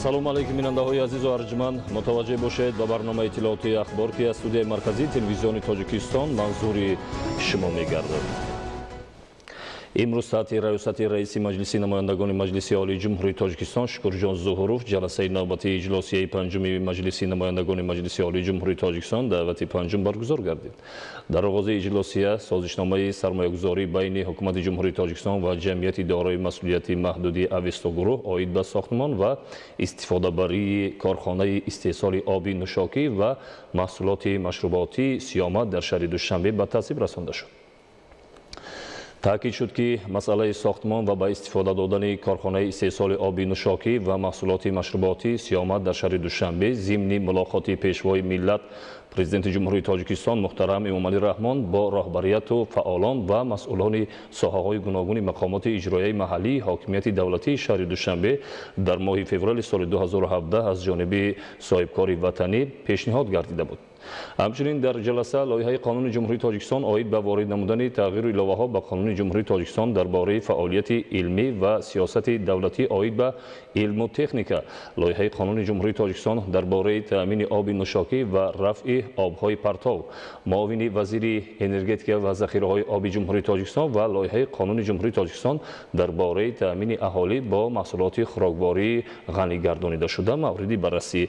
ассалому алайкум бинандаҳои азизу арҷманд, мутаваҷҷеҳ бошед ба барномаи иттилоотии ахбор ки аз студияи марказии телевизиони Тоҷикистон манзури шумо мегардад. имрӯз таҳти раёсати раиси маҷлиси намояндагони маҷлиси олии ҷумҳурии Тоҷикистон Шукурҷон Зуҳуров ҷаласаи навбатии иҷлосияи панҷуми маҷлиси намояндагони маҷлиси олии ҷумҳурии Тоҷикистон даъвати панҷум баргузор гардид. дар оғози иҷлосия созишномаи сармоягузорӣ байни ҳукумати ҷумҳурии Тоҷикистон ва ҷамъияти дорои масъулияти маҳдуди авестогурӯҳ оид ба сохтмон ва истифодабарии корхонаи истеҳсоли оби нӯшокӣ ва маҳсулоти машруботӣ Сиёмат дар шаҳри Душанбе ба тасдиқ расонда шуд. таъкид шуд ки масъалаи сохтмон ва ба истифода додани корхонаи истеҳсоли оби нӯшокӣ ва маҳсулоти машруботӣ Сиёмат дар шаҳри Душанбе зимни мулоқоти пешвои миллат президенти ҷумҳурии Тоҷикистон муҳтарам Эмомалӣ Раҳмон бо раҳбарияту фаъолон ва масъулони соҳаҳои гуногуни мақомоти иҷроияи маҳаллии ҳокимияти давлатии шаҳри Душанбе дар моҳи феврали соли 2017 аз ҷониби соҳибкори ватанӣ пешниҳод гардида буд. ҳамчунин дар ҷаласа лоиҳаи қонуни ҷумҳурии Тоҷикистон оид ба ворид намудани тағйиру иловаҳо ба қонуни ҷумҳурии Тоҷикистон дар бораи фаъолияти илмӣ ва сиёсати давлатӣ оид ба илму техника, лоиҳаи қонуни ҷумҳурии Тоҷикистон дар бораи таъмини оби нӯшокӣ ва рафъи обҳои партов, муовини вазири энергетика ва захираҳои оби ҷумҳурии Тоҷикистон ва лоиҳаи қонуни ҷумҳурии Тоҷикистон дар бораи таъмини аҳолӣ бо маҳсулоти хӯроквории ғанӣ гардонидашуда мавриди баррасӣ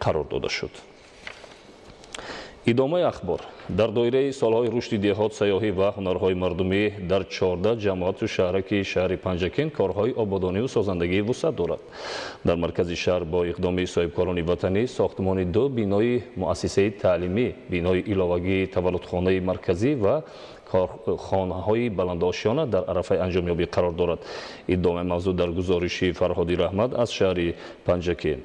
қарор дода шуд. идомаи ахбор. дар доираи солҳои рушди деҳот, сайёҳӣ ва ҳунарҳои мардумӣ дар 14 ҷамоату шаҳраки шаҳри Панҷакен корҳои ободониву созандагӣ вусъат дорад. дар маркази шаҳр бо иқдоми соҳибкорони ватанӣ сохтмони 2 бинои муассисаи таълимӣ, бинои иловагии таваллудхонаи марказӣ ва корхонаҳои баландошиёна дар арафаи анҷомёбӣ қарор дорад. идомаи мавзӯъ дар гузориши Фарҳоди Раҳмат аз шаҳри Панҷакен.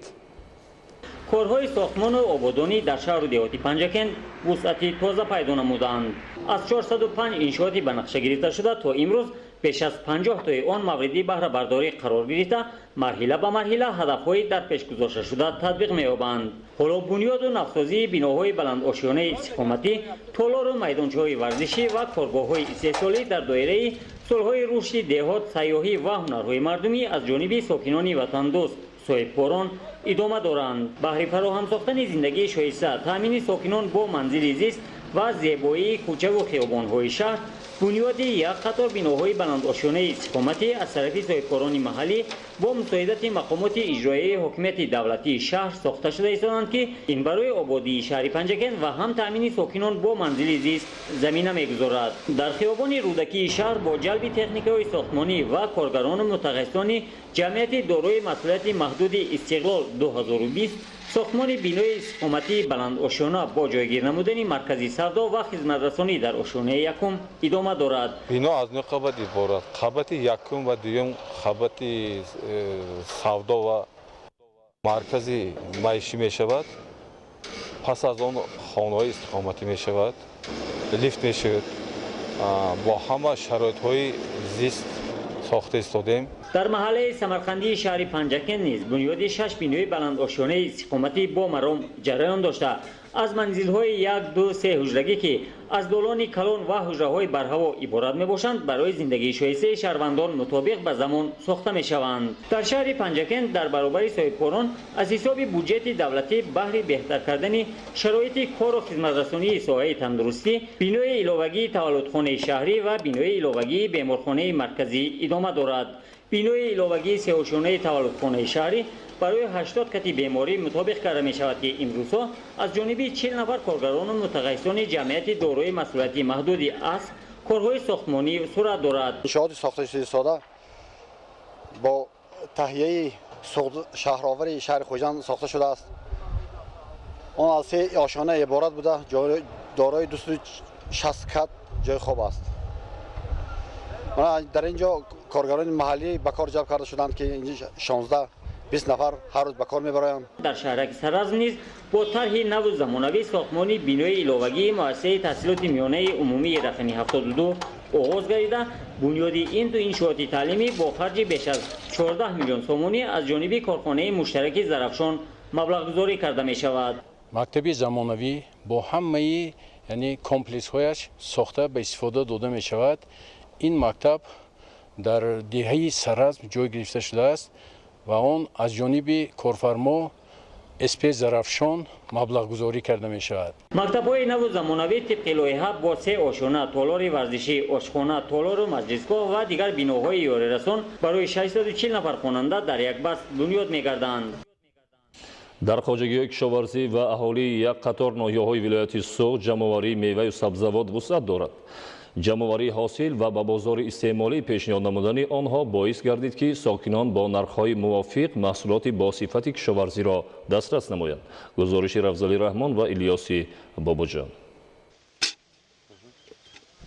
корҳои сохтмону ободонӣ дар шаҳру деҳоти Панҷакен вусъати тоза пайдо намуданд. аз 405 иншооти ба нақша гирифта шуда то имрӯз пеш аз 50 тои он мавриди баҳрабардорӣ қарор гирифта, марҳила ба марҳила ҳадафҳои дар пеш гузошта шуда татбиқ меёбанд. ҳоло бунёду навсозии биноҳои баландошиёнаи истиқоматӣ, толору майдончаҳои варзишӣ ва коргоҳҳои истеҳсолӣ дар доираи солҳои рушди деҳот, сайёҳӣ ва ҳунарҳои мардумӣ аз ҷониби сокинони ватандӯст соҳибкорон идома доранд. баҳри фароҳам сохтани зиндагии шоиста, таъмини сокинон бо манзили зист ва зебоии кӯчаву хиёбонҳои шаҳр, бунёди як қатор биноҳои баландошиёнаи истиқоматӣ аз тарафи соҳибкорони маҳаллӣ бо мусоидати мақомоти иҷроияи ҳокимияти давлатии шаҳр сохта шуда истоданд ки ин барои ободии шаҳри Панҷакен ва ҳам таъмини сокинон бо манзили зист замина мегузорад. дар хиёбони рӯдакии шаҳр бо ҷалби техникаҳои сохтмонӣ ва коргарону мутахассисони ҷамъияти дорои масъулияти маҳдуди Истиқлол 2020 сохтмони бинои истиқоматии баландошиёна бо ҷойгир намудани маркази савдо ва хизматрасонӣ дар ошонаи якум идома дорад. бино аз ду қабат иборат. қабати якум ва дуюм қабати савдо ва маркази маишӣ мешавад. пас аз он хонаҳои истиқоматӣ мешавад, лифт мешавад. бо ҳама шароитҳои зист сохта истодем. дар маҳаллаи самарқандии шаҳри Панҷакен низ бунёди 6 бинои баландошиёнаи истиқоматӣ бо маром ҷараён дошта, аз манзилҳои 1, 2, 3 ҳуҷрагӣ ки аз долони калон ва ҳуҷраҳои барҳаво иборат мебошанд, барои зиндагии шоистаи шаҳрвандон мутобиқ ба замон сохта мешаванд. дар шаҳри Панҷакен дар баробари соҳибкорон аз ҳисоби буҷети давлатӣ баҳри беҳтар кардани шароити кору хизматрасонии соҳаи тандурустӣ, бинои иловагии таваллудхонаи шаҳрӣ ва бинои иловагии беморхонаи марказӣ идома дорад. бинои иловагии сеҳушонаи таваллудхонаи шаҳрӣ барои 80 кати беморӣ мутобиқ карда мешавад ки имрӯзҳо аз ҷониби 40 нафар коргарону мутахассисони ҷамъияти дорои масъулияти маҳдуди ас корҳои сохтмонӣ сурат дорад. иншооти сохташудаи сода бо таҳияи шаҳровари шаҳри Хоҷанд сохта шудааст. он аз 3 ошона иборат буда, дорои 260 кат ҷои хоб аст. дар ин ҷо коргарони маҳаллӣ ба кор ҷалб карда шуданд ки 16-20 нафар ҳар рӯз ба кор мебароянд. дар шаҳраки Саразм низ бо тарҳи наву замонавӣ сохтмони бинои иловагии муассисаи таҳсилоти миёнаи умумии рақами 72 оғоз гардида, бунёди ин ду иншооти таълимӣ бо харҷи беш аз 14 миллион сомонӣ аз ҷониби корхонаи муштараки Зарафшон маблағгузорӣ карда мешавад. мактаби замонавӣ бо ҳамаи комплексҳояш сохта ба истифода дода мешавад. ин мактаб дар деҳаи Саразм ҷой гирифта шудааст و آن از جانب کارفرما اسپیس زرافشان مبلغ‌گذاری کرده می شود. مکتب‌های نو زمانوی طبق لایحه با 3 آشانه، تالار ورزشی، آشخانه، تالار و مجلسگاه و دیگر بناهای یاری-رسان برای 640 نفر خواننده در یک بست بنیاد می‌گردند. дар хоҷагиҳои кишоварзӣ ва аҳолии як қатор ноҳияҳои вилояти Суғд ҷамъоварии меваю сабзавот вусъат дорад. ҷамъоварии ҳосил ва ба бозори истеъмолӣ пешниҳод намудани онҳо боис гардид ки сокинон бо нархҳои мувофиқ маҳсулоти босифати кишоварзиро дастрас намоянд. гузориши Равзали Раҳмон ва Илёси Бобоҷон.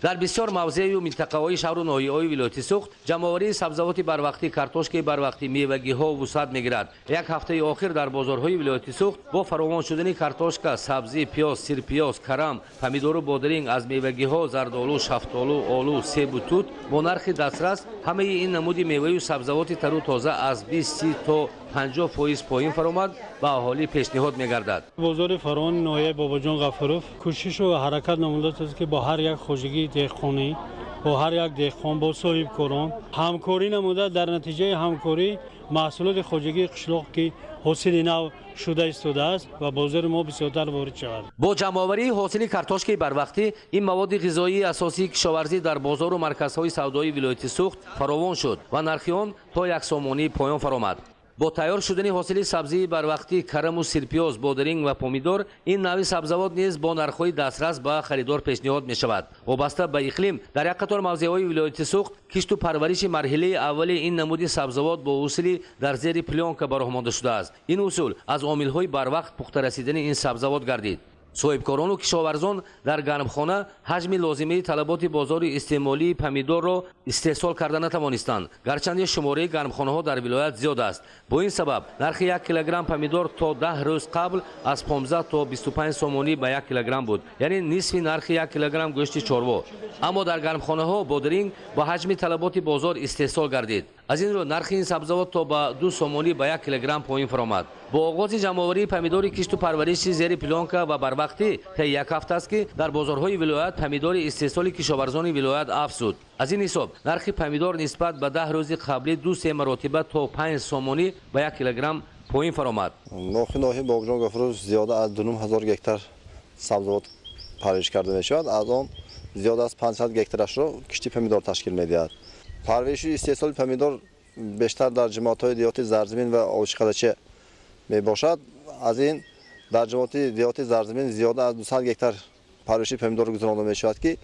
در بسیار موضع و منطقه‌های شهر و ناحیه‌های ولایت سوخت جمع‌آوری سبزیجات بروقتی، کارتوشک بروقتی، میوگی‌ها وسعت می‌گیرد. یک هفته آخر در بازارهای ولایت سوخت با فراوان شدن کارتوشک، سبزی، پیاز، سرپیاز، کرم، پمیدور و بادرینگ از میوگی‌ها زردآلو، شفتالو، آلو، سیب و توت با نرخ دسترس همه این نمود میوه و سبزیجات تر و تازه از 20 تا 50% پایین فرآمد به اهالی پیشنهاد می‌گردد. بازار فراوان ناحیه باباجان غفروف کوشش و حرکت نموده است که با هر یک خوجگی دهقانی با هر یک دهقان با صاحب کاران همکاری نموده. در نتیجه همکاری محصولات خوجگی قشلاق که حاصل نو شده ایستاده است و بازار ما بسیارتر وارد شود. با جمع‌آوری حاصل کارتوشک بروقتی این مواد غذایی اساسی کشاورزی در بازار و مرکزهای سودایی ولایت سوخت فراوان شد و نرخ آن تا 1 سومانی پایان فرآمد. با تیار شدن حاصل سبزی بروقتی، کرم و سرپیاز، بادرینگ و پمیدور این نوع سبزیجات نیز با نرخ‌های دسترس به خریدار پیشنهاد می‌شود. وابسته به اقلیم در یک قطار موضع‌های ولایت سوخت کشت و پرورش مرحله اول این نمود سبزیجات با اصولی در زیر پلانک براه مانده شده است. این اصول از عامل‌های بروقت پخته رسیدن این سبزیجات گردید. صاحبکاران و کشاورزان در گرمخانه حجم لازمه طلبات بازار استعمالی پمیدور را استحصال کرده نتوانستند، گرچند شماره گرمخانه‌ها در ولایت زیاد است. با این سبب نرخ 1 کیلوگرم پمیدور تا 10 روز قبل از 15 تا 25 سومانی به 1 کیلوگرم بود، یعنی نصف نرخ 1 کیلوگرم گوشت چاروا. اما در گرمخانه‌ها بادرینگ با حجم طلبات بازار استحصال گردید. از این رو نرخ این سبزیجات تا به 2 سومانی به 1 کیلوگرم پایین فرآمد. با آغاز جمع‌آوری پمیدور کشت و پرورش زیر پلانک و بروقتی طی یک هفته است که در بازارهای ولایت پمیدور استحصال کشاورزان ولایت افزود. از این حساب نرخ پمیدور نسبت به 10 روز قبلی 2-3 مرتبه تا 5 سومانی به 1 کیلوگرم پایین فرآمد. ناحیه باباجان غفروف زیاده از 2,000 گکتار سبزیجات پرورش کرده می‌شود. از آن زیاده از 500 گکتارش را کشتی پمیدور تشکیل می‌دهد. پرورش استحصال پمیدور بیشتر در جماعت‌های دیهاتی زرزمین و آوشخدچه میباشد. از این در جماعت دیهاتی زرزمین زیاده از 200 گکتار پرورش پمیدور گذرانده می‌شود که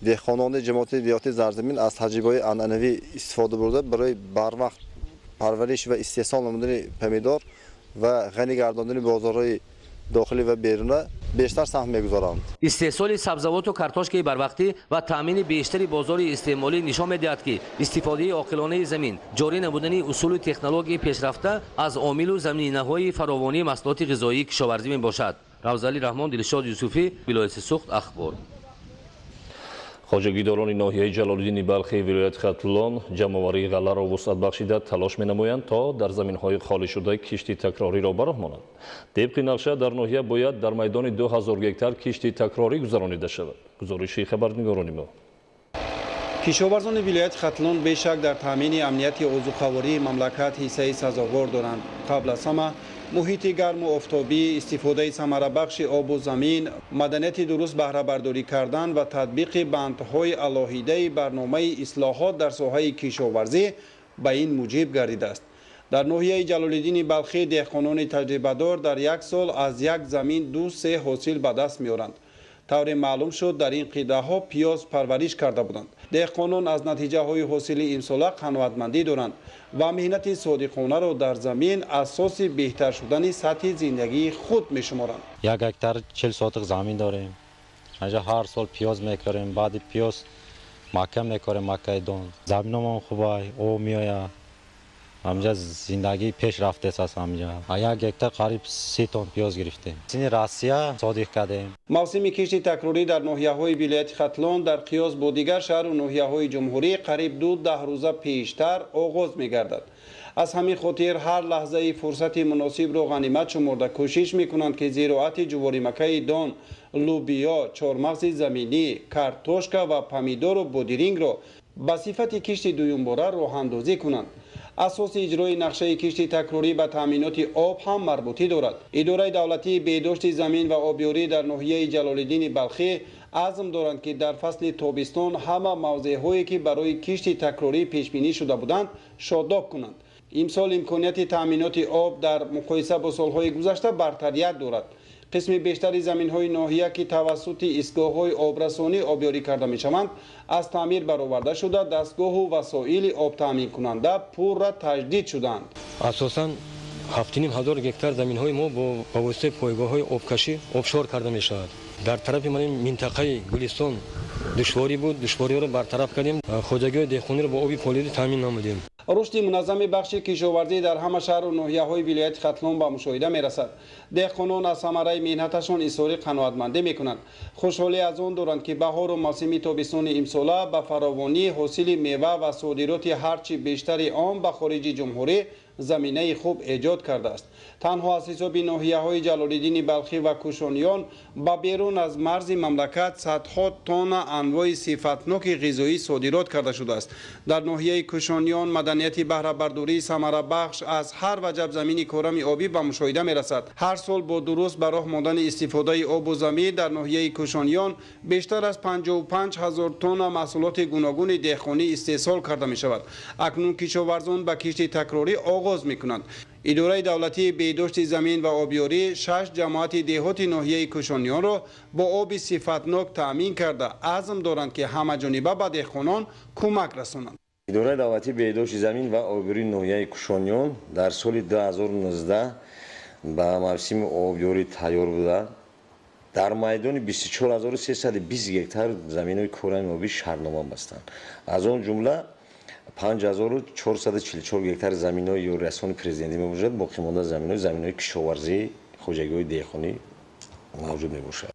دهقانان جماعت دیهاتی زرزمین از تجربه عنعنوی استفاده برده برای بروقت پرورش و استحصال نمودن پمیدور و غنی گرداندن بازارهای داخلی و بیرون بیشتر سهم می‌گذارند. استحصال سبزیجات و کارتوشک بروقتی و تامین بیشتری بازار استعمالی نشان می‌دهد که استفاده عاقلانه زمین، جاری نمودن اصول تکنولوژی پیشرفته از عامل و زمینه‌های فراوانی محصولات غذایی کشاورزی میباشد. روزالی رحمان، دلشاد یوسفی، ولایت سوخت، اخبار. хоҷагидорони ноҳияи ҷалолиддини балхи вилояти хатлон ҷамъоварии ғалларо вусъат бахшида талош менамоянд то дар заминҳои холишуда кишти такрориро бароҳмонанд. тибқи нақша дар ноҳия бояд дар майдони 2000 гектар кишти такрорӣ гузаронида шавад. гузориши хабарнигорони мо. кишоварзони вилояти хатлон бешак дар таъмини амнияти озуқавории мамлакат ҳиссаи сазовор доранд. қабл аз ҳама муҳити гарму офтобӣ, истифодаи самарабахши обу замин, маданияти дуруст баҳрабардорӣ кардан ва татбиқи бандҳои алоҳидаи барномаи ислоҳот дар соҳаи кишоварзӣ ба ин муҷиб гардидааст. дар ноҳияи ҷалолиддини балхӣ деҳқонони таҷрибадор дар як сол аз як замин 2-3 ҳосил ба даст меоранд. тавре маълум шуд дар ин қидаҳо пиёз парвариш карда буданд. деҳқонон аз натиҷаҳои ҳосили имсола қаноатмандӣ доранд ва меҳнати содиқонаро дар замин асоси беҳтар шудани сатҳи зиндагии худ мешуморанд. 1 гектар 40 сотиқ замин дорем. анҷа ҳар сол пиёз мекорем, баъди пиёз макка мекорем, маккаи дон. заминомон хубай, об меояд. ҳамҷа зиндагӣ пеш рафтест аст. ҳамҷа 1 гектар қариб 30 тонн пиёз гирифтем. сини россия содиқ кардем. мавсими кишти такрорӣ дар ноҳияҳои вилояти хатлон дар қиёс бо дигар шаҳру ноҳияҳои ҷумҳурӣ қариб 2-10 рӯза пештар оғоз мегардад. аз ҳамин хотир ҳар лаҳзаи фурсати муносибро ғанимат шуморда кӯшиш мекунанд ки зироати ҷуворимакаи дон, лӯбиё, чормағзи заминӣ, картошка ва помидору бодирингро ба сифати кишти дуюмбора роҳандозӣ кунанд. اساس اجرای نقشه کشتی تکراری به تامینات آب هم مربوطی دارد. اداره دولتی بهداشت زمین و آبیاری در ناحیه جلال‌الدین بلخی عزم دارند که در فصل تابستان همه موضع‌هایی که برای کشتی تکراری پیش بینی شده بودند شاداب کنند. امسال امکانیت تامینات آب در مقایسه با سالهای گذشته برتریت دارد. قسم بیشتر زمین‌های ناحیه که توسط ایستگاه‌های آبرسانی آبیاری کرده می‌شوند از تعمیر برآورده شده دستگاه و وسایل آب تامین کننده پر را تجدید شدند. اساساً 7,500 گکتار زمین‌های ما با واسطه پایگاه‌های آبکشی آبشار کرده می‌شود. در طرف من منطقه گلستان دشواری بود، دشواری‌ها را برطرف کردیم. خودجای دهخانی را با آب پالیدی تامین نمودیم. رشد منظم بخش کشاورزی در همه شهر و ناحیه‌های ولایت ختلون به مشاهده می‌رسد. دهقانان از ثمره محنتشان اظهار قناعتمندی می‌کنند. خوشحالی از آن دارند که بهار و موسم تابستان امسال به فراوانی حاصل میوه و صادرات هرچی بیشتر آن به خارج جمهوری زمینه خوب ایجاد کرده است. تنها از حساب ناحیه‌های جلال‌الدین بلخی و کوشانیان به بیرون از مرز مملکت صدها تن انواع صفتناک غذایی صادرات کرده شده است. در ناحیه کوشانیان مدنیت بهره برداری ثمره بخش از هر وجب زمین کارم آبی به مشاهده می‌رسد. هر سال با درست به راه ماندن استفاده آب و زمین در ناحیه کوشانیان بیشتر از 55,000 تن محصولات گوناگون دهقانی استحصال کرده می‌شود. اکنون کشاورزان به کشت تکراری آغاز می‌کنند. اداره دولتی بهداشت زمین و آبیاری 6 جماعت دهات ناحیه کوشانیان را با آب صفتناک تامین کرده عزم دارند که همه جانبه به دهقانان کمک رسانند. اداره دولتی بهداشت زمین و آبیاری ناحیه کوشانیان در سال 2019 به موسم آبیاری تیار بوده. در میدان 24,320 گکتار زمین‌های کره آبی شهرنامه بستند. از آن جمله 5,444 گکتار زمین‌های یا رسانه پرزیدنتی موجود، باقی مانده زمین‌های کشاورزی، خوجگی‌های دهقانی موجود میباشد.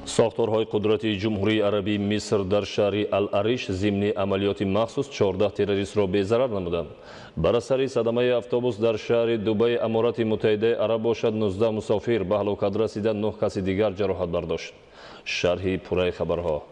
ساختارهای قدرتی جمهوری عربی مصر در شهر العریش ضمن عملیات مخصوص 14 تروریست را بی‌ضرر نمودند. بر اثر صدمه اتوبوس در شهر دبی امارات متحده عرب باشد 19 مسافر به هلاکت رسیدند، 9 کس دیگر جراحت برداشت. شرح پوره خبرها.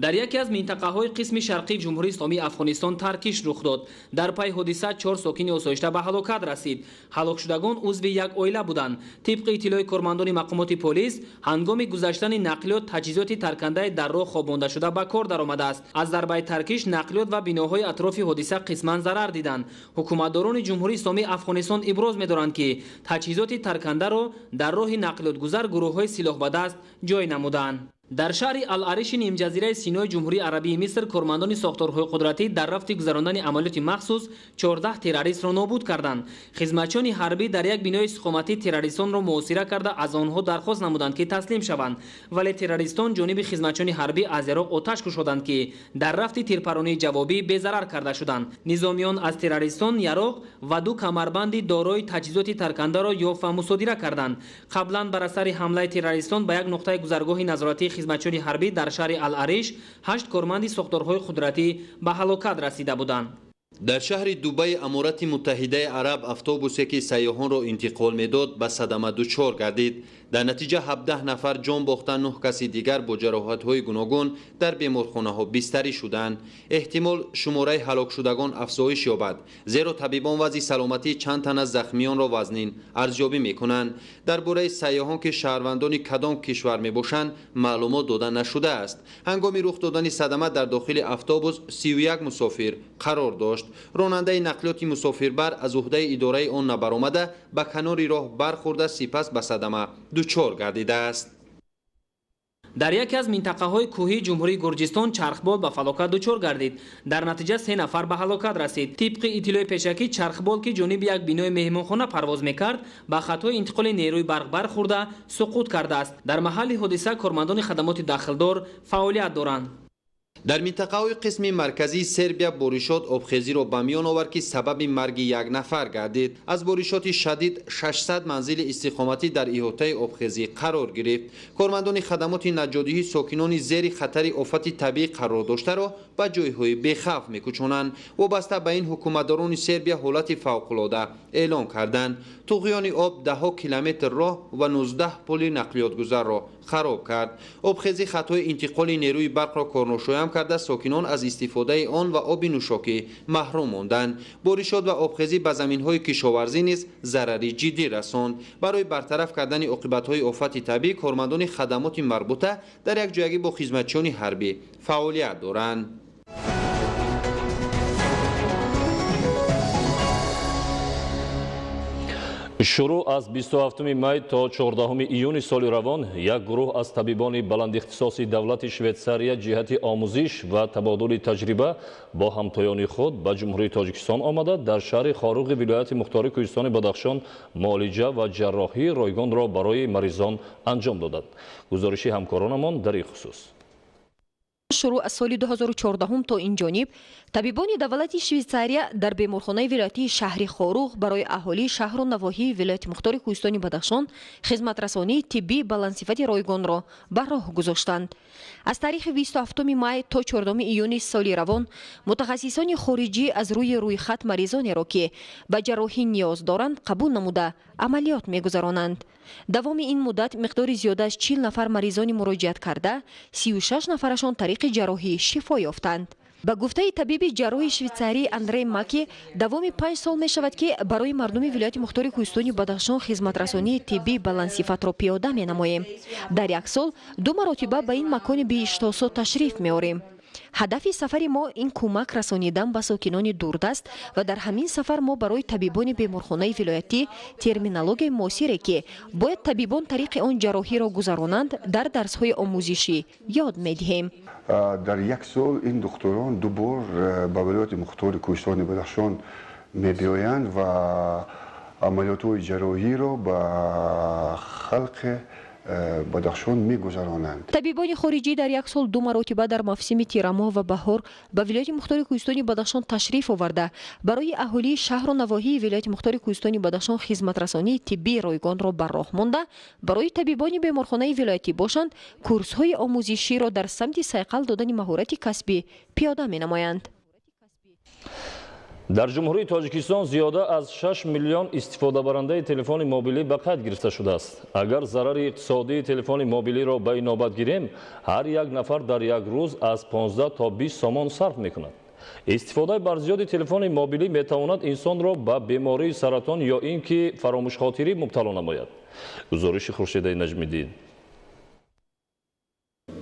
در یکی از منطقه‌های قسم شرقی جمهوری اسلامی افغانستان ترکیش رخ داد. در پی حادثه 4 ساکن آسایشته به هلاکت رسید. هلاک شدگان عضو یک عائله بودند. طبق اطلاع کارمندان مقامات پلیس، هنگام گذشتن نقلیات تجهیزات ترکنده در راه خوابانده شده به کار درآمده است. از ضربه ترکیش نقلیات و بناهای اطراف حادثه قسما ضرر دیدند. حکومتداران جمهوری اسلامی افغانستان ابراز می‌دارند که تجهیزات ترکنده را در راه نقلیات گذر گروه‌های سلاح به دست جای نمودند. در شهر العریش نیم جزیره سینای جمهوری عربی مصر کارمندان ساختارهای قدرتی در رفت گذراندن عملیات مخصوص 14 تروریست را نابود کردند. خدمتچیان حربی در یک بنای استقامتی تروریستان را محاصره کرده از آنها درخواست نمودند که تسلیم شوند، ولی تروریستان جانب خدمتچیان حربی از عراق آتش کشیدند که در رفت تیرپرانی جوابی بی‌ضرر کرده شدند. نظامیان از تروریستان یراق و 2 کمربند دارای تجهیزات ترکنده را یافت و مصادره کردند. قبلا بر اثر حمله تروریستان به یک نقطه گذرگاه نظارتی خدمتچیان حربی در شهر العریش 8 کارمند ساختارهای قدرتی به هلاکت رسیده بودند. در شهر دبی امارات متحده عرب اتوبوسی که سیاحان را انتقال میداد به صدمه دچار گردید. در نتیجه 17 نفر جان باختند، 9 کس دیگر با جراحت‌های گوناگون در بیمارخانه‌ها بستری شدند. احتمال شماره هلاک شدگان افزایش یابد، زیرا طبیبان وضع سلامتی چند تن از زخمیان را وزنین ارزیابی می‌کنند. درباره سیاحان که شهروندان کدام کشور میباشند معلومات داده نشده است. هنگام رخ دادن صدمه در داخل اتوبوس 31 مسافر قرار داشت. راننده نقلیات مسافربر از عهده اداره آن نبرآمده به کنار راه برخورده، سپس به صدمه دچار گردیده است. در یکی از منطقه‌های کوهی جمهوری گرجستان چرخبال به فلاکت دچار گردید. در نتیجه 3 نفر به هلاکت رسید. طبق اطلاع پیشکی چرخبال که جانب یک بنای مهمانخانه پرواز می‌کرد به خطای انتقال نیروی برق برخورده سقوط کرده است. در محل حادثه کارمندان خدمات داخلدار فعالیت دارند. در منطقه‌های قسم مرکزی سربیا بارشات آبخیزی را به میان آورد که سبب مرگ یک نفر گردید. از بارشات شدید 600 منزل استقامتی در احاطه آبخیزی قرار گرفت. کارمندان خدمات نجاتدهی ساکنان زیر خطر آفت طبیعی قرار داشته را به جایهای بی‌خوف می‌کشانند. وابسته به این حکومتداران سربیا حالت فوق‌العاده اعلام کردند. طغیان آب 10 کیلومتر راه و 19 پل نقلیات گذر را خراب کرد. آبخیزی خطای انتقال نیروی برق را کارناشایم کرده ساکنان از استفاده آن و آب نوشاکی محروم ماندند. بارشات و آبخیزی به زمین‌های کشاورزی نیز ضرری جدی رساند. برای برطرف کردن عاقبت‌های آفت طبیعی کارمندان خدمات مربوطه در یک جایگی با خدمتچیان حربی فعالیت دارند. شروع از 27 می تا 14 ایون سال روان یک گروه از طبیبان بلند اختصاصی دولت شویتساریا جهت آموزش و تبادل تجربه با همتایان خود به جمهوری تاجیکستان آمده در شهر خاروغ ولایت مختار کوهستان بدخشان معالجه و جراحی رایگان را برای مریضان انجام دادند. گزارش همکارانمان در این خصوص. شروع از سال 2014 تا این جانب طبیبان دولت شویتساریا در بیمارخانه ولایتی شهر خاروغ برای اهالی شهر و نواحی ولایت مختار کوهستان بدخشان خدمت رسانی طبی بلندصفت رایگان را بر راه گذاشتند. از تاریخ 27 می تا 14 ایون سال روان متخصصان خارجی از روی خط مریضانی را که به جراحی نیاز دارند قبول نموده عملیات می‌گذرانند. دوام این مدت مقدار زیاده از 40 نفر مریضان مراجعت کرده 36 نفرشان طریق جراحی شفا یافتند. به گفته طبیب جراح شویتساری اندری ماکی دوام 5 سال می شود که برای مردم ولایت مختار کوهستان بدخشان خدمت رسانی طبی بلندصفت را پیاده می نماییم. در یک سال 2 مرتبه به این مکان بی اشتباه تشریف می آوریم. هدف سفر ما این کمک رسانیدن به ساکنان دوردست و در همین سفر ما برای طبیبان بیمارخانه ولایتی ترمینولوژی معاصری که باید طبیبان طریق آن جراحی را گذرانند در درس‌های آموزشی یاد می‌دهیم. در یک سال این دکتران 2 بار به ولایت مختار کوهستان بدخشان می‌آیند و عملیات جراحی را به خلق بدخشان می‌گذرانند. طبیبان خارجی در یک سال 2 مرتبه در موسم تیرماه و بهار به ولایت مختار کوهستان بدخشان تشریف آورده برای اهالی شهر و نواحی ولایت مختار کوهستان بدخشان خدمت رسانی طبی رایگان را بر راه مانده برای طبیبان بیمارخانه ولایتی باشند کورس‌های آموزشی را در سمت صیقل دادن مهارت کسبی پیاده می‌نمایند. در جمهوری تاجیکستان زیاده از 6 میلیون استفاده برنده تلفن موبیلی به قید گرفته شده است. اگر ضرر اقتصادی تلفن موبیلی را به نوبت گیریم، هر یک نفر در یک روز از 15 تا 20 سوم صرف می‌کند. استفاده بر زیاد تلفن موبیلی می‌تواند انسان را به بیماری سرطان یا اینکه فراموش خاطری مبتلا نماید. گزارش خورشید نجمی‌دین.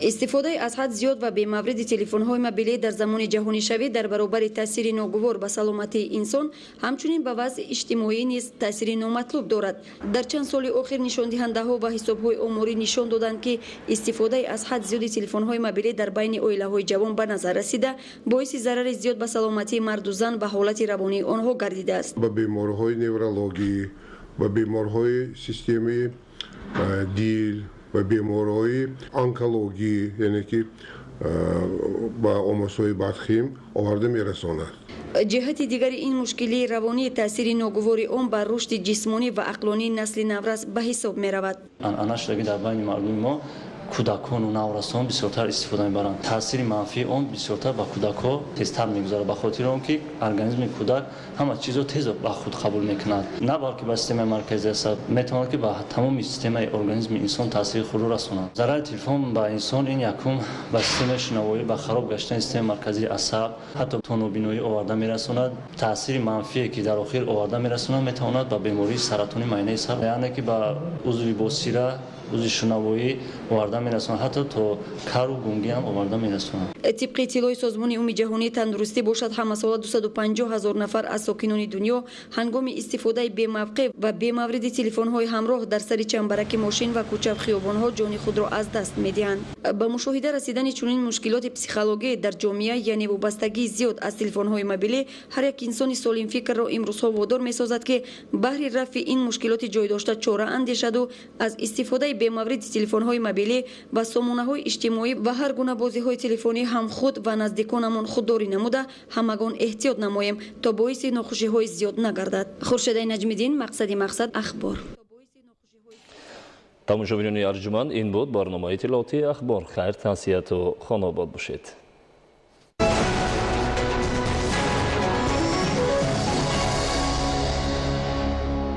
استفاده از حد زیاد و به مورد تلفن‌های موبیلی در زمان جهانی شوی در برابر تاثیر ناگوار به سلامتی انسان همچنین به وضع اجتماعی نیز تاثیر نامطلوب دارد. در چند سال اخیر نشان دهنده‌ها و حساب‌های آماری نشان دادند که استفاده از حد زیاد تلفن‌های موبیلی در بین عائله‌های جوان به نظر رسیده باعث ضرر زیاد به سلامتی مرد و زن و حالت روانی آنها گردیده است. به بیماری‌های نورولوژی و بیماری‌های سیستمی دل و بیماری‌های آنکولوژی یعنی که با آموزش بدخیم آورده می‌رساند. جهت دیگر این مشکلی روانی تاثیر ناگوار آن بر رشد جسمانی و عقلانی نسل نورس به حساب می‌رود. آنها شده در بین مردم ما کودکان و نورسان بسیارتر استفاده می‌برند. تاثیر منفی آن بسیارتر به کودک‌ها تیزتر می‌گذارد به خاطر آنکه ارگانیسم کودک همه چیز را تیز به خود قبول می‌کند. نه بلکه به سیستم مرکزی عصب می‌تواند که به تمام سیستم ارگانیسم انسان تاثیر خود را رساند. ضرر تلفن به انسان این یکم به سیستم شنوایی به خراب گشتن سیستم مرکزی عصب حتی تا نابینایی آورده می‌رساند. تاثیر منفی که در آخر آورده می‌رساند می‌تواند به بیماری سرطان معده سر یعنی که به عضو بصیره عضو شنوایی آورده می‌رساند حتی تا کار و گونگی هم آورده می‌رساند. طبق اطلاع سازمان عمومی جهانی تندرستی باشد همه سال 250,000 نفر از ساکنان دنیا هنگام استفاده به موقع و به مورد تلفن‌های همراه در سر چنبرک ماشین و کوچه و خیابان‌ها جان خود را از دست می‌دهند. به مشاهده رسیدن چنین مشکلات پسیکولوژی در جامعه یعنی وابستگی زیاد از تلفن‌های موبیلی هر یک انسان سالم فکر را امروزها وادار می‌سازد که بهر رفع این مشکلات جای داشته چاره اندیشد و از استفاده به مورد تلفن‌های موبیلی ва сомонаҳои иҷтимоӣ ва ҳар гуна бозиҳои телефонӣ ҳам худ ва наздиконамон худдорӣ намуда ҳамагон эҳтиёт намоем то боиси нохушиҳои зиёд нагардад. Хуршедаи Наҷмиддин, Мақсади Мақсад, Ахбор. тамошобинони арҷуманд, ин буд барномаи иттилооти ахбор. Хайр, таҳсияту хонобод бошед.